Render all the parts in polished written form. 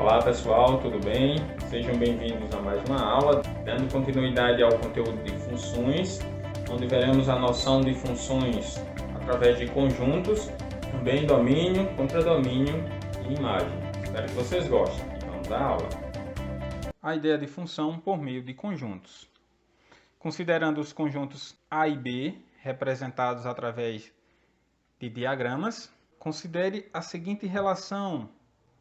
Olá pessoal, tudo bem? Sejam bem-vindos a mais uma aula, dando continuidade ao conteúdo de funções, onde veremos a noção de funções através de conjuntos, também domínio, contradomínio e imagem. Espero que vocês gostem. Vamos à aula. A ideia de função por meio de conjuntos. Considerando os conjuntos A e B, representados através de diagramas, considere a seguinte relação,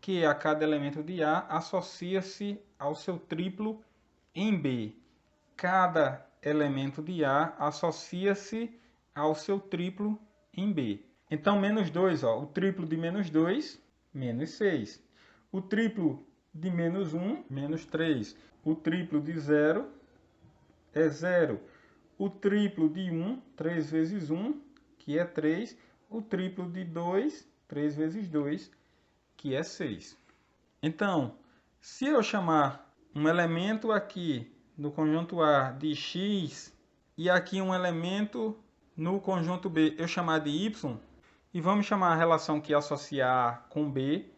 que a cada elemento de A associa-se ao seu triplo em B. Cada elemento de A associa-se ao seu triplo em B. Então, menos 2, o triplo de menos 2, menos 6. O triplo de menos 1, menos 3. O triplo de 0 é 0. O triplo de 1, 3 vezes 1, que é 3. O triplo de 2, 3 vezes 2, que é 6. Então, se eu chamar um elemento aqui no conjunto A de x e aqui um elemento no conjunto B eu chamar de y, e vamos chamar a relação que associa A com B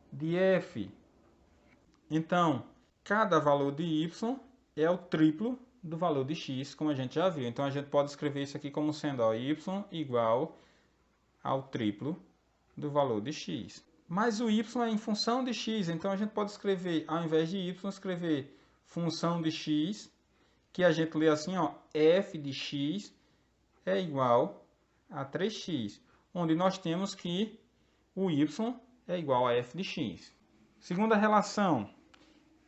de f. Então, cada valor de y é o triplo do valor de x, como a gente já viu. Então, a gente pode escrever isso aqui como sendo y igual ao triplo do valor de x. Mas o y é em função de x, então a gente pode escrever, ao invés de y, escrever função de x, que a gente lê assim, f de x é igual a 3x, onde nós temos que o y é igual a f de x. Segunda relação,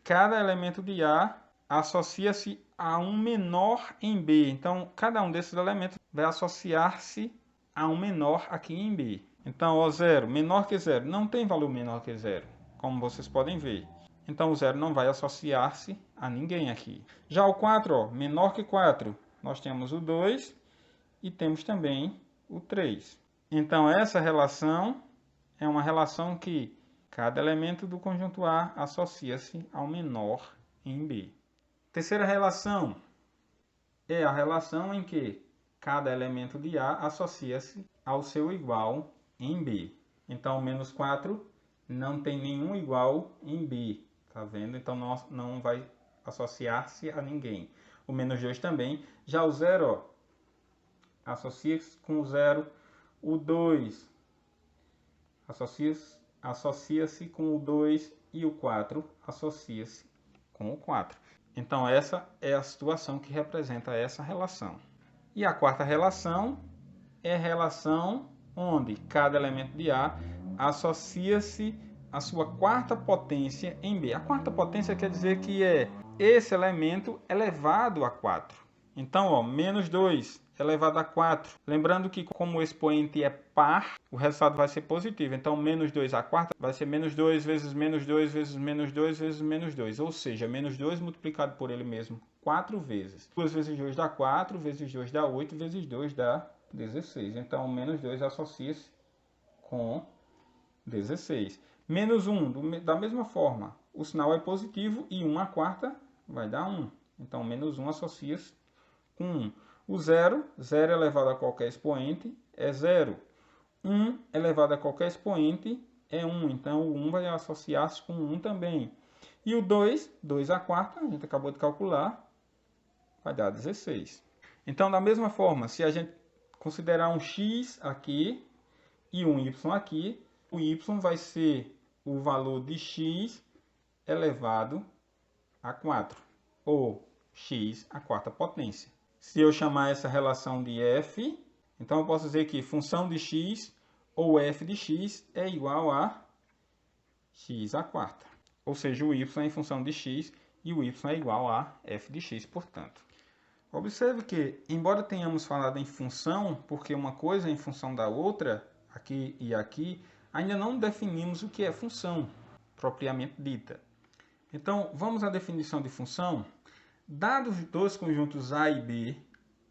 cada elemento de A associa-se a um menor em B. Então, cada um desses elementos vai associar-se a um menor aqui em B. Então, 0 menor que 0, não tem valor menor que 0, como vocês podem ver. Então, o 0 não vai associar-se a ninguém aqui. Já o 4, menor que 4, nós temos o 2 e temos também o 3. Então, essa relação é uma relação que cada elemento do conjunto A associa-se ao menor em B. Terceira relação é a relação em que cada elemento de A associa-se ao seu igual em B. Então, o menos 4 não tem nenhum igual em B. Tá vendo? Então, não vai associar-se a ninguém. O menos 2 também. Já o 0, associa-se com o 0. O 2 associa-se com o 2. E o 4 associa-se com o 4. Então, essa é a situação que representa essa relação. E a quarta relação é a relação onde cada elemento de A associa-se à sua quarta potência em B. A quarta potência quer dizer que é esse elemento elevado a 4. Então, menos 2 elevado a 4. Lembrando que como o expoente é par, o resultado vai ser positivo. Então, menos 2 à quarta vai ser menos 2 vezes menos 2 vezes menos 2 vezes menos 2. Ou seja, menos 2 multiplicado por ele mesmo 4 vezes. 2 vezes 2 dá 4, vezes 2 dá 8, vezes 2 dá 16. Então, menos 2 associa-se com 16. Menos 1, da mesma forma, o sinal é positivo e 1 à quarta vai dar 1. Então, menos 1 associa-se com 1. O 0 elevado a qualquer expoente é 0. 1 elevado a qualquer expoente é 1. Então, o 1 vai associar-se com 1 também. E o 2 à quarta, a gente acabou de calcular, vai dar 16. Então, da mesma forma, se a gente considerar um x aqui e um y aqui, o y vai ser o valor de x elevado a 4, ou x à quarta potência. Se eu chamar essa relação de f, então eu posso dizer que função de x ou f de x é igual a x à quarta. Ou seja, o y é em função de x e o y é igual a f de x, portanto. Observe que, embora tenhamos falado em função, porque uma coisa é em função da outra, aqui e aqui, ainda não definimos o que é função, propriamente dita. Então, vamos à definição de função. Dados dois conjuntos A e B,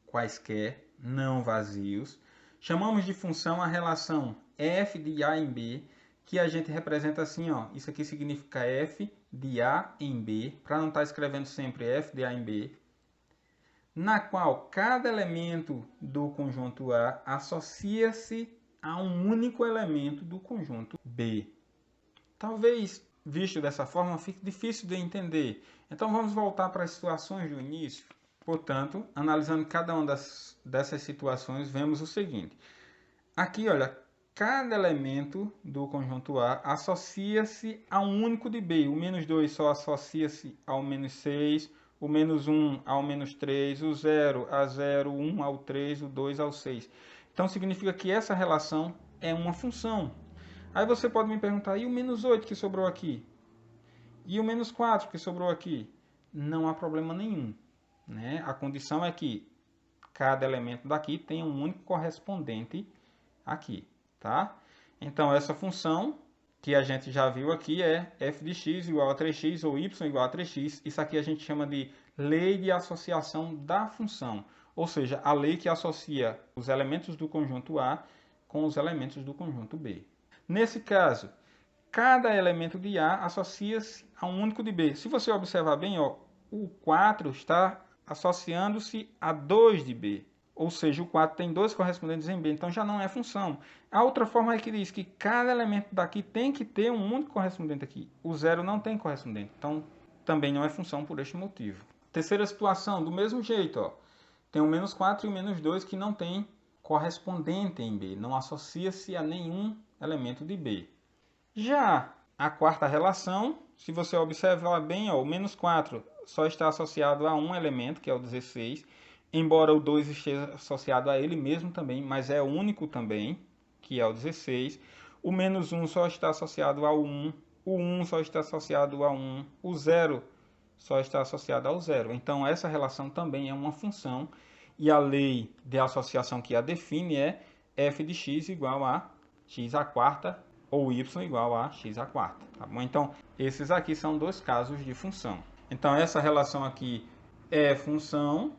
quaisquer, não vazios, chamamos de função a relação f de A em B, que a gente representa assim, isso aqui significa f de A em B, para não estar escrevendo sempre f de A em B, na qual cada elemento do conjunto A associa-se a um único elemento do conjunto B. Talvez visto dessa forma, fica difícil de entender. Então vamos voltar para as situações do início. Portanto, analisando cada uma dessas situações, vemos o seguinte. Aqui, olha, cada elemento do conjunto A associa-se a um único de B. O menos 2 só associa-se ao menos 6, o menos 1 ao menos 3, o 0 a 0, o 1 ao 3, o 2 ao 6. Então significa que essa relação é uma função. Aí você pode me perguntar, e o menos 8 que sobrou aqui? E o menos 4 que sobrou aqui? Não há problema nenhum, né? A condição é que cada elemento daqui tenha um único correspondente aqui, tá? Então, essa função que a gente já viu aqui é f de x igual a 3x ou y igual a 3x. Isso aqui a gente chama de lei de associação da função, ou seja, a lei que associa os elementos do conjunto A com os elementos do conjunto B. Nesse caso, cada elemento de A associa-se a um único de B. Se você observar bem, ó, o 4 está associando-se a 2 de B. Ou seja, o 4 tem 2 correspondentes em B, então já não é função. A outra forma é que diz que cada elemento daqui tem que ter um único correspondente aqui. O 0 não tem correspondente, então também não é função por este motivo. Terceira situação, do mesmo jeito, ó, tem o menos 4 e o menos 2 que não tem correspondente em B, não associa-se a nenhum elemento de B. Já a quarta relação, se você observar bem, ó, o menos 4 só está associado a um elemento, que é o 16, embora o 2 esteja associado a ele mesmo também, mas é único também, que é o 16. O menos 1 só está associado ao 1, o 1 só está associado a 1, o 0 só está associado ao 0. Então, essa relação também é uma função, e a lei de associação que a define é f de x igual a x à quarta ou y igual a x à quarta. Tá bom? Então, esses aqui são dois casos de função. Então, essa relação aqui é função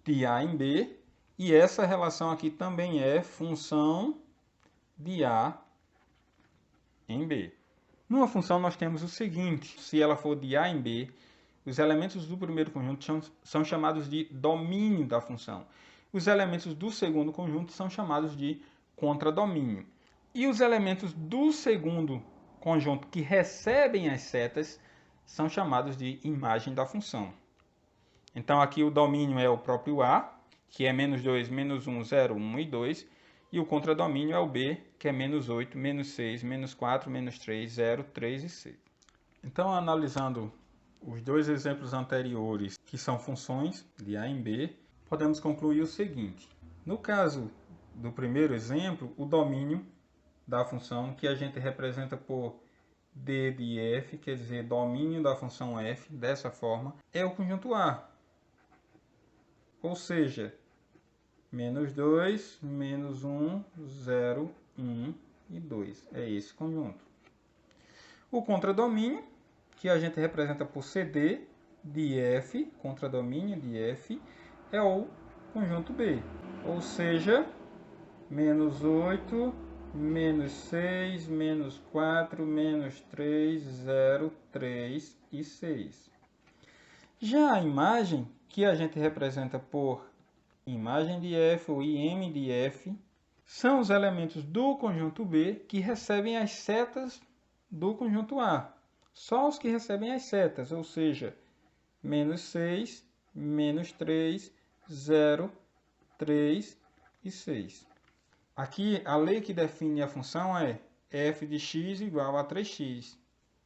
de A em B, e essa relação aqui também é função de A em B. Numa função, nós temos o seguinte: se ela for de A em B, os elementos do primeiro conjunto são chamados de domínio da função. Os elementos do segundo conjunto são chamados de contradomínio. E os elementos do segundo conjunto que recebem as setas são chamados de imagem da função. Então, aqui o domínio é o próprio A, que é menos 2, menos 1, 0, 1 e 2. E o contradomínio é o B, que é menos 8, menos 6, menos 4, menos 3, 0, 3 e 6. Então, analisando os dois exemplos anteriores, que são funções de A em B, podemos concluir o seguinte. No caso do primeiro exemplo, o domínio da função, que a gente representa por d de f, quer dizer, domínio da função f, dessa forma, é o conjunto A. Ou seja, menos 2, menos 1, 0, 1 e 2. É esse conjunto. O contradomínio, que a gente representa por CD de F, contradomínio de F, é o conjunto B. Ou seja, menos 8, menos 6, menos 4, menos 3, 0, 3 e 6. Já a imagem, que a gente representa por imagem de F ou IM de F, são os elementos do conjunto B que recebem as setas do conjunto A. Só os que recebem as setas, ou seja, menos 6, menos 3, 0, 3 e 6. Aqui, a lei que define a função é f de x igual a 3x.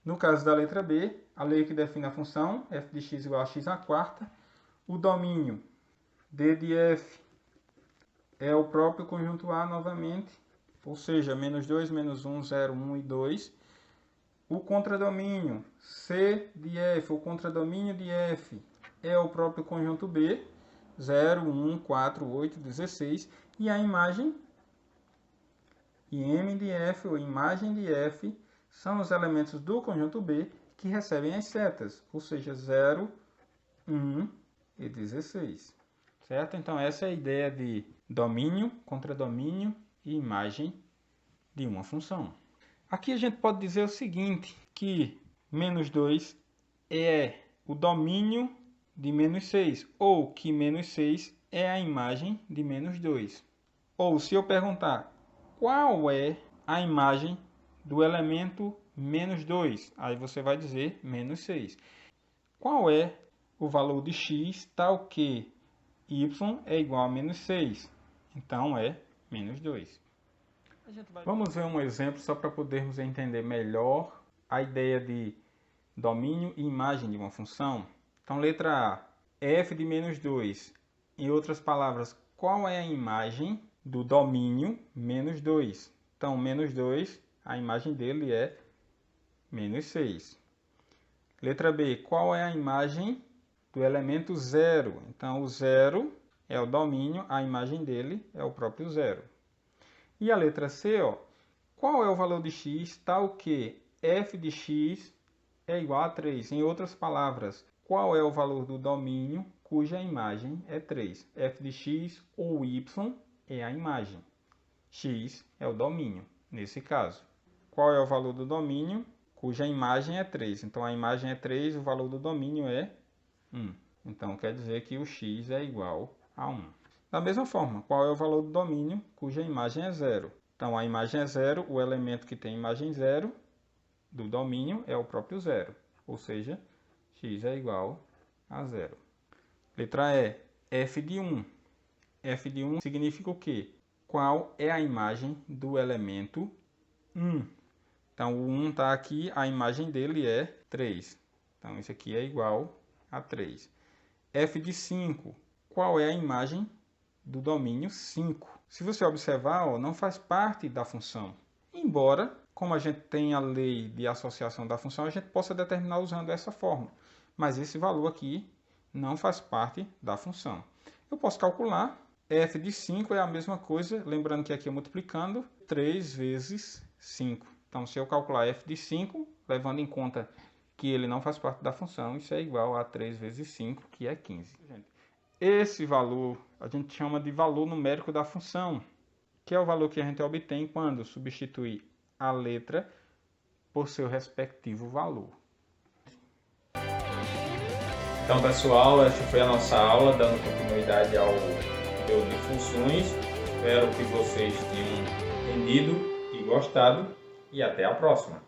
No caso da letra B, a lei que define a função, f de x igual a x à quarta. O domínio d de f é o próprio conjunto A novamente, ou seja, menos 2, menos 1, 0, 1 e 2. O contradomínio C de F, o contradomínio de F, é o próprio conjunto B, 0, 1, 4, 8, 16. E a imagem IM de F, ou imagem de F, são os elementos do conjunto B que recebem as setas, ou seja, 0, 1 e 16. Certo? Então, essa é a ideia de domínio, contradomínio e imagem de uma função. Aqui a gente pode dizer o seguinte, que menos 2 é o domínio de menos 6, ou que menos 6 é a imagem de menos 2. Ou se eu perguntar qual é a imagem do elemento menos 2. Aí você vai dizer menos 6. Qual é o valor de x tal que y é igual a menos 6? Então é menos 2. Vamos ver um exemplo só para podermos entender melhor a ideia de domínio e imagem de uma função. Então, letra A, f de menos 2. Em outras palavras, qual é a imagem do domínio menos 2? Então, menos 2, a imagem dele é menos 6. Letra B, qual é a imagem do elemento 0? Então, o 0 é o domínio, a imagem dele é o próprio 0. E a letra C, ó, qual é o valor de x tal que f de x é igual a 3? Em outras palavras, qual é o valor do domínio cuja imagem é 3? F de x ou y é a imagem. X é o domínio, nesse caso. Qual é o valor do domínio cuja imagem é 3? Então, a imagem é 3, o valor do domínio é 1. Então, quer dizer que o x é igual a 1. Da mesma forma, qual é o valor do domínio cuja imagem é 0? Então, a imagem é 0, o elemento que tem imagem 0 do domínio é o próprio 0. Ou seja, x é igual a 0. Letra E, f de 1. F de 1 significa o quê? Qual é a imagem do elemento 1? Então, o 1 está aqui, a imagem dele é 3. Então, isso aqui é igual a 3. F de 5. Qual é a imagem do domínio 5? Se você observar, ó, não faz parte da função. Embora, como a gente tem a lei de associação da função, a gente possa determinar usando essa fórmula. Mas esse valor aqui não faz parte da função. Eu posso calcular. F de 5 é a mesma coisa, lembrando que aqui é multiplicando 3 vezes 5. Então, se eu calcular f de 5, levando em conta que ele não faz parte da função, isso é igual a 3 vezes 5, que é 15. Esse valor a gente chama de valor numérico da função, que é o valor que a gente obtém quando substitui a letra por seu respectivo valor. Então, pessoal, essa foi a nossa aula, dando continuidade ao conteúdo de funções. Espero que vocês tenham entendido e gostado. E até a próxima!